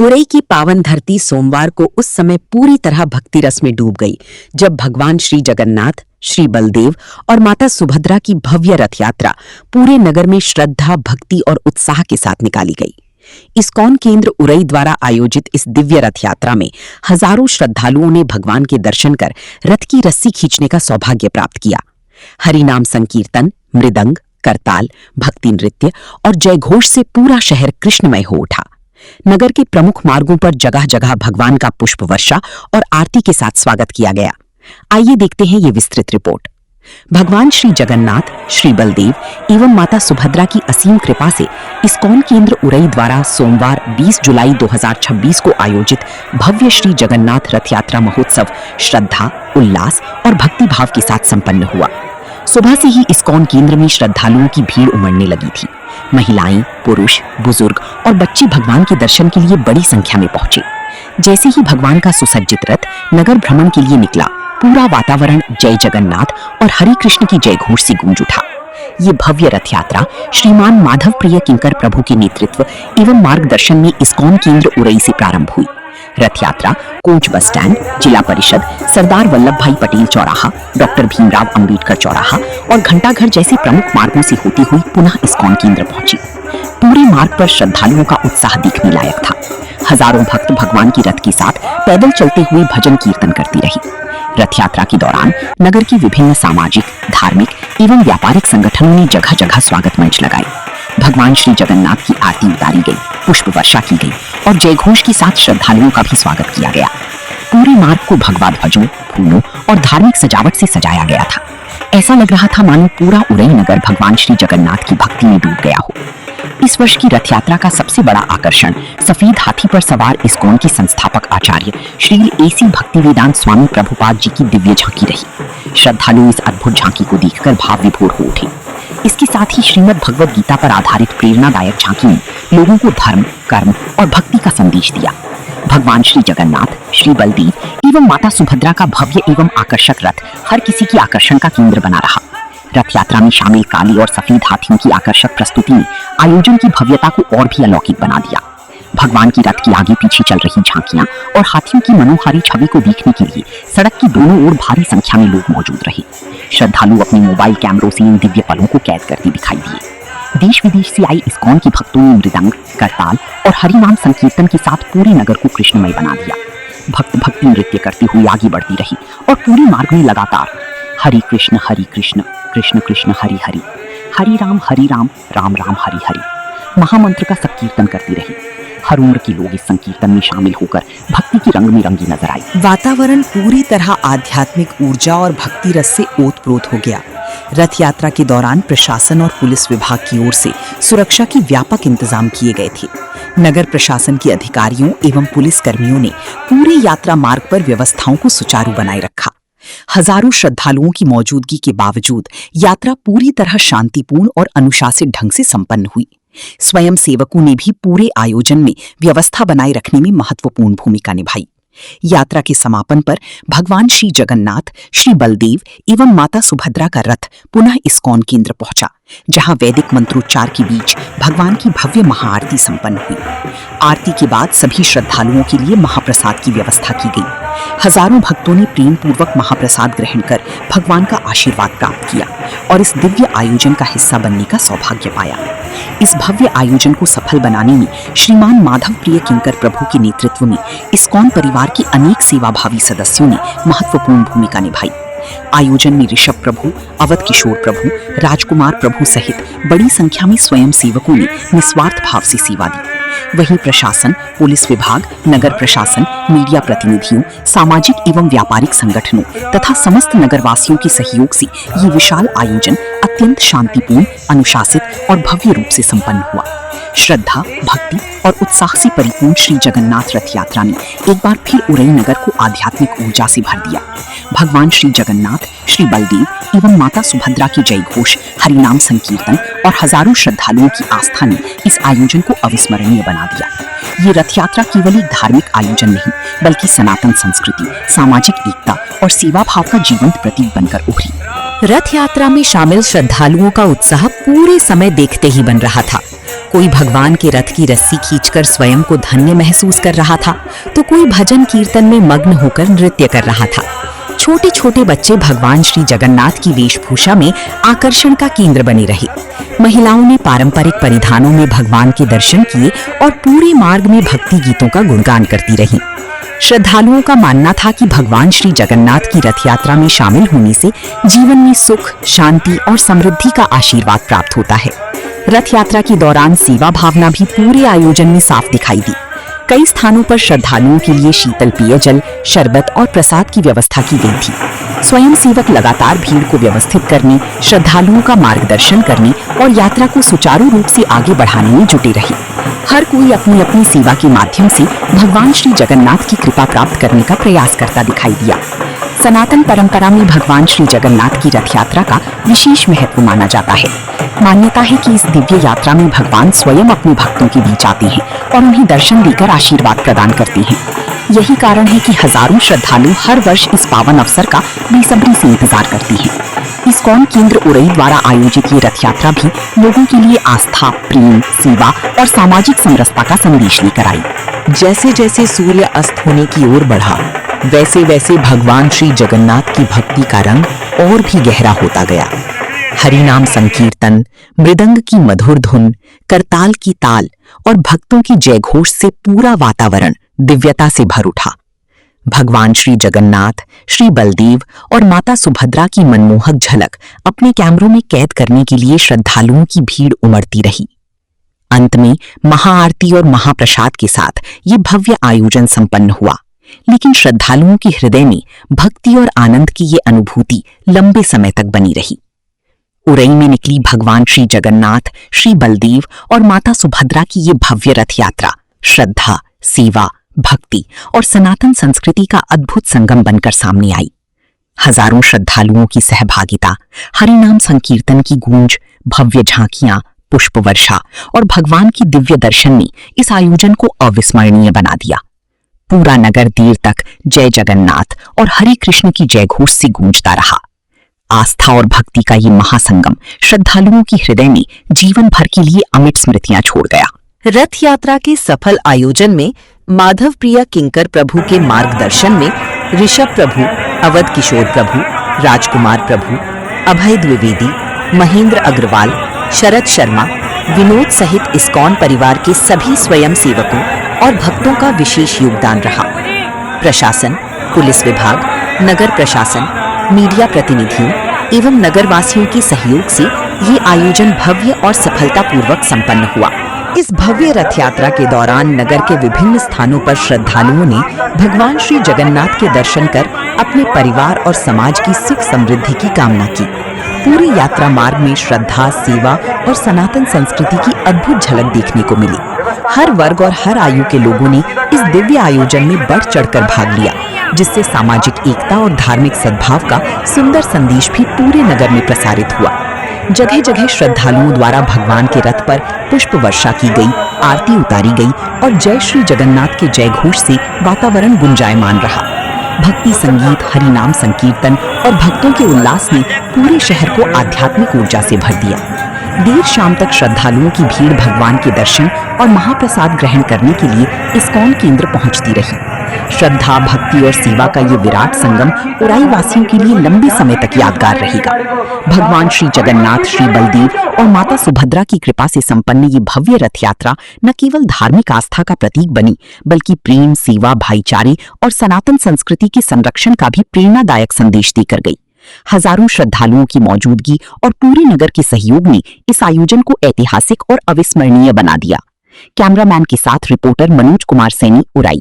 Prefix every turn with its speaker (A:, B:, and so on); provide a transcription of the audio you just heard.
A: उरई की पावन धरती सोमवार को उस समय पूरी तरह भक्ति रस में डूब गई जब भगवान श्री जगन्नाथ, श्री बलदेव और माता सुभद्रा की भव्य रथ यात्रा पूरे नगर में श्रद्धा, भक्ति और उत्साह के साथ निकाली गई। इस्कॉन केंद्र उरई द्वारा आयोजित इस दिव्य रथ यात्रा में हजारों श्रद्धालुओं ने भगवान के दर्शन कर रथ की रस्सी खींचने का सौभाग्य प्राप्त किया। हरिनाम संकीर्तन, मृदंग, करताल, भक्ति नृत्य और जयघोष से पूरा शहर कृष्णमय हो उठा। नगर के प्रमुख मार्गों पर जगह जगह भगवान का पुष्प वर्षा और आरती के साथ स्वागत किया गया। आइए देखते हैं ये विस्तृत रिपोर्ट। भगवान श्री जगन्नाथ, श्री बलदेव एवं माता सुभद्रा की असीम कृपा से इस्कॉन केंद्र उरई द्वारा सोमवार 20 जुलाई 2026 को आयोजित भव्य श्री जगन्नाथ रथ यात्रा महोत्सव श्रद्धा, उल्लास और भक्ति भाव के साथ संपन्न हुआ। सुबह से ही इस्कॉन केंद्र में श्रद्धालुओं की भीड़ उमड़ने लगी थी। महिलाएं, पुरुष, बुजुर्ग और बच्चे भगवान के दर्शन के लिए बड़ी संख्या में पहुंचे। जैसे ही भगवान का सुसज्जित रथ नगर भ्रमण के लिए निकला, पूरा वातावरण जय जगन्नाथ और हरि कृष्ण की जयघोष से गूंज उठा। ये भव्य रथ यात्रा श्रीमान माधव प्रिय किंकर प्रभु के नेतृत्व एवं मार्गदर्शन में इस्कॉन केंद्र उरई से प्रारंभ हुई। रथ यात्रा कोच बस स्टैंड, जिला परिषद, सरदार वल्लभ भाई पटेल चौराहा, डॉक्टर भीमराव अंबेडकर चौराहा और घंटाघर जैसे प्रमुख मार्गों से होती हुई पुनः इस्कॉन केंद्र पहुंची। पूरे मार्ग पर श्रद्धालुओं का उत्साह देखने लायक था। हजारों भक्त भगवान की रथ के साथ पैदल चलते हुए भजन कीर्तन करती रही। रथ यात्रा के दौरान नगर के विभिन्न सामाजिक, धार्मिक एवं व्यापारिक संगठनों ने जगह जगह स्वागत मंच लगाए। भगवान श्री जगन्नाथ की आरती उतारी गई, पुष्प वर्षा की गई और जयघोष के साथ श्रद्धालुओं का भी स्वागत किया गया। पूरे मार्ग को भगवा ध्वजों, फूलों और धार्मिक सजावट से सजाया गया था। ऐसा लग रहा था मानो पूरा उरई नगर भगवान श्री जगन्नाथ की भक्ति में डूब गया हो। इस वर्ष की रथ यात्रा का सबसे बड़ा आकर्षण सफेद हाथी पर सवार इस्कॉन के संस्थापक आचार्य श्री एसी भक्तिवेदांत स्वामी प्रभुपाद जी की दिव्य झांकी रही। श्रद्धालु इस अद्भुत झांकी को देखकर भाव विभोर हो उठे। इसके साथ ही श्रीमद् भगवद गीता पर आधारित प्रेरणादायक झांकी ने लोगों को धर्म, कर्म और भक्ति का संदेश दिया। भगवान श्री जगन्नाथ, श्री बलदेव एवं माता सुभद्रा का भव्य एवं आकर्षक रथ हर किसी की आकर्षण का केंद्र बना रहा। रथ यात्रा में शामिल काली और सफेद हाथियों की आकर्षक प्रस्तुति ने आयोजन की भव्यता को और भी अलौकिक बना दिया। भगवान की रथ की आगे पीछे चल रही झांकियां और हाथियों की मनोहारी छवि को देखने के लिए सड़क की दोनों ओर भारी संख्या में लोग मौजूद रहे। श्रद्धालु अपने मोबाइल कैमरों से इन दिव्य पलों को कैद करते दिखाई दिए। देश विदेश से आई इस्कॉन के भक्तों ने मृदंग, करताल और हरिनाम संकीर्तन के साथ पूरे नगर को कृष्णमय बना दिया। भक्त भक्ति नृत्य करते हुए आगे बढ़ती रही और पूरे मार्ग में लगातार हरि कृष्ण कृष्ण कृष्ण हरि हरि, हरि राम राम राम हरि हरि महामंत्र का संकीर्तन करती रही। हर उम्र के लोग इस संकीर्तन में शामिल होकर भक्ति की रंग में रंगी नजर आई।
B: वातावरण पूरी तरह आध्यात्मिक ऊर्जा और भक्ति रस से ओतप्रोत हो गया। रथ यात्रा के दौरान प्रशासन और पुलिस विभाग की ओर से सुरक्षा के व्यापक इंतजाम किए गए थे। नगर प्रशासन के अधिकारियों एवं पुलिस कर्मियों ने पूरे यात्रा मार्ग पर व्यवस्थाओं को सुचारू बनाए रखा। हजारों श्रद्धालुओं की मौजूदगी के बावजूद यात्रा पूरी तरह शांतिपूर्ण और अनुशासित ढंग से संपन्न हुई। स्वयं सेवकों ने भी पूरे आयोजन में व्यवस्था बनाए रखने में महत्वपूर्ण भूमिका निभाई। यात्रा के समापन पर भगवान श्री जगन्नाथ, श्री बलदेव एवं माता सुभद्रा का रथ पुनः इस्कॉन केंद्र पहुंचा, जहां वैदिक मंत्रोच्चार के बीच भगवान की भव्य महाआरती संपन्न हुई। आरती के बाद सभी श्रद्धालुओं के लिए महाप्रसाद की व्यवस्था की गई। हजारों भक्तों ने प्रेम पूर्वक महाप्रसाद ग्रहण कर भगवान का आशीर्वाद प्राप्त किया और इस दिव्य आयोजन का हिस्सा बनने का सौभाग्य पाया। इस भव्य आयोजन को सफल बनाने में श्रीमान माधव प्रिय किंकर प्रभु के नेतृत्व में इस्कॉन परिवार के अनेक सेवाभावी सदस्यों ने महत्वपूर्ण भूमिका निभाई। आयोजन में ऋषभ प्रभु, अवध किशोर प्रभु, राजकुमार प्रभु सहित बड़ी संख्या में स्वयं सेवकों ने निस्वार्थ भाव से सेवा दी। वहीं प्रशासन, पुलिस विभाग, नगर प्रशासन, मीडिया प्रतिनिधियों, सामाजिक एवं व्यापारिक संगठनों तथा समस्त नगरवासियों के सहयोग से ये विशाल आयोजन अत्यंत शांतिपूर्ण, अनुशासित और भव्य रूप से संपन्न हुआ। श्रद्धा, भक्ति और उत्साह से परिपूर्ण श्री जगन्नाथ रथ यात्रा ने एक बार फिर उरई नगर को आध्यात्मिक ऊर्जा से भर दिया। भगवान श्री जगन्नाथ, श्री बलदेव एवं माता सुभद्रा की जयघोष, हरिनाम संकीर्तन और हजारों श्रद्धालुओं की आस्था ने इस आयोजन को अविस्मरणीय बना दिया। ये रथ यात्रा केवल एक धार्मिक आयोजन नहीं, बल्कि सनातन संस्कृति, सामाजिक एकता और सेवा भाव का जीवंत प्रतीक बनकर उभरी।
A: रथ यात्रा में शामिल श्रद्धालुओं का उत्साह पूरे समय देखते ही बन रहा था।
B: कोई भगवान के रथ की रस्सी खींचकर स्वयं को धन्य महसूस कर रहा था, तो कोई भजन कीर्तन में मग्न होकर नृत्य कर रहा था। छोटे छोटे बच्चे भगवान श्री जगन्नाथ की वेशभूषा में आकर्षण का केंद्र बने रहे। महिलाओं ने पारंपरिक परिधानों में भगवान के दर्शन किए और पूरे मार्ग में भक्ति गीतों का गुणगान करती रहीं। श्रद्धालुओं का मानना था कि भगवान श्री जगन्नाथ की रथ यात्रा में शामिल होने से जीवन में सुख, शांति और समृद्धि का आशीर्वाद प्राप्त होता है। रथ यात्रा के दौरान सेवा भावना भी पूरे आयोजन में साफ दिखाई दी। कई स्थानों पर श्रद्धालुओं के लिए शीतल पेय जल, शरबत और प्रसाद की व्यवस्था की गई थी। स्वयं सेवक लगातार भीड़ को व्यवस्थित करने, श्रद्धालुओं का मार्गदर्शन करने और यात्रा को सुचारू रूप से आगे बढ़ाने में जुटे रहे। हर कोई अपनी अपनी सेवा के माध्यम से भगवान श्री जगन्नाथ की कृपा प्राप्त करने का प्रयास करता दिखाई दिया। सनातन परंपरा में भगवान श्री जगन्नाथ की रथ यात्रा का विशेष महत्व माना जाता है। मान्यता है कि इस दिव्य यात्रा में भगवान स्वयं अपने भक्तों के बीच आते हैं और उन्हें दर्शन देकर आशीर्वाद प्रदान करते हैं। यही कारण है कि हजारों श्रद्धालु हर वर्ष इस पावन अवसर का बेसब्री से इंतजार करते हैं। इस्कॉन केंद्र उरई द्वारा आयोजित ये रथ यात्रा भी लोगों के लिए आस्था, प्रेम, सेवा और सामाजिक समरसता का संदेश लेकर आई।
A: जैसे जैसे सूर्य अस्त होने की ओर बढ़ा, वैसे वैसे भगवान श्री जगन्नाथ की भक्ति का रंग और भी गहरा होता गया। हरिनाम संकीर्तन, मृदंग की मधुर धुन, करताल की ताल और भक्तों की जयघोष से पूरा वातावरण दिव्यता से भर उठा। भगवान श्री जगन्नाथ, श्री बलदेव और माता सुभद्रा की मनमोहक झलक अपने कैमरों में कैद करने के लिए श्रद्धालुओं की भीड़ उमड़ती रही। अंत में महाआरती और महाप्रसाद के साथ ये भव्य आयोजन संपन्न हुआ, लेकिन श्रद्धालुओं के हृदय में भक्ति और आनंद की ये अनुभूति लंबे समय तक बनी रही। उरई में निकली भगवान श्री जगन्नाथ, श्री बलदेव और माता सुभद्रा की ये भव्य रथ यात्रा श्रद्धा, सेवा, भक्ति और सनातन संस्कृति का अद्भुत संगम बनकर सामने आई। हजारों श्रद्धालुओं की सहभागिता, हरिनाम संकीर्तन की गूंज, भव्य झांकियां, पुष्प वर्षा और भगवान की दिव्य दर्शन ने इस आयोजन को अविस्मरणीय बना दिया। पूरा नगर देर तक जय जगन्नाथ और हरे कृष्ण की जयघोष से गूंजता रहा। आस्था और भक्ति का ये महासंगम श्रद्धालुओं की हृदय में जीवन भर के लिए अमिट स्मृतियां छोड़ गया।
B: रथ यात्रा के सफल आयोजन में माधव प्रिया किंकर प्रभु के मार्गदर्शन में ऋषभ प्रभु, अवध किशोर प्रभु, राजकुमार प्रभु, अभय द्विवेदी, महेंद्र अग्रवाल, शरद शर्मा, विनोद सहित इस्कॉन परिवार के सभी स्वयं सेवकों और भक्तों का विशेष योगदान रहा। प्रशासन, पुलिस विभाग, नगर प्रशासन, मीडिया प्रतिनिधियों एवं नगरवासियों के सहयोग से ये आयोजन भव्य और सफलतापूर्वक संपन्न हुआ। इस भव्य रथ यात्रा के दौरान नगर के विभिन्न स्थानों पर श्रद्धालुओं ने भगवान श्री जगन्नाथ के दर्शन कर अपने परिवार और समाज की सुख समृद्धि की कामना की। पूरी यात्रा मार्ग में श्रद्धा, सेवा और सनातन संस्कृति की अद्भुत झलक देखने को मिली। हर वर्ग और हर आयु के लोगों ने इस दिव्य आयोजन में बढ़ चढ़कर भाग लिया, जिससे सामाजिक एकता और धार्मिक सद्भाव का सुंदर संदेश भी पूरे नगर में प्रसारित हुआ। जगह जगह श्रद्धालुओं द्वारा भगवान के रथ पर पुष्प वर्षा की गई, आरती उतारी गई और जय श्री जगन्नाथ के जयघोष से वातावरण गुंजायमान रहा। भक्ति संगीत, हरिनाम संकीर्तन और भक्तों के उल्लास ने पूरे शहर को आध्यात्मिक ऊर्जा से भर दिया। देर शाम तक श्रद्धालुओं की भीड़ भगवान के दर्शन और महाप्रसाद ग्रहण करने के लिए इस्कॉन केंद्र पहुंचती रही। श्रद्धा, भक्ति और सेवा का ये विराट संगम उराई वासियों के लिए लंबे समय तक यादगार रहेगा। भगवान श्री जगन्नाथ, श्री बलदेव और माता सुभद्रा की कृपा से संपन्न ये भव्य रथ यात्रा न केवल धार्मिक आस्था का प्रतीक बनी, बल्कि प्रेम, सेवा, भाईचारे और सनातन संस्कृति के संरक्षण का भी प्रेरणादायक संदेश देकर गई। हजारों श्रद्धालुओं की मौजूदगी और पूरे नगर के सहयोग ने इस आयोजन को ऐतिहासिक और अविस्मरणीय बना दिया। कैमरामैन के साथ रिपोर्टर मनोज कुमार सैनी, उराई।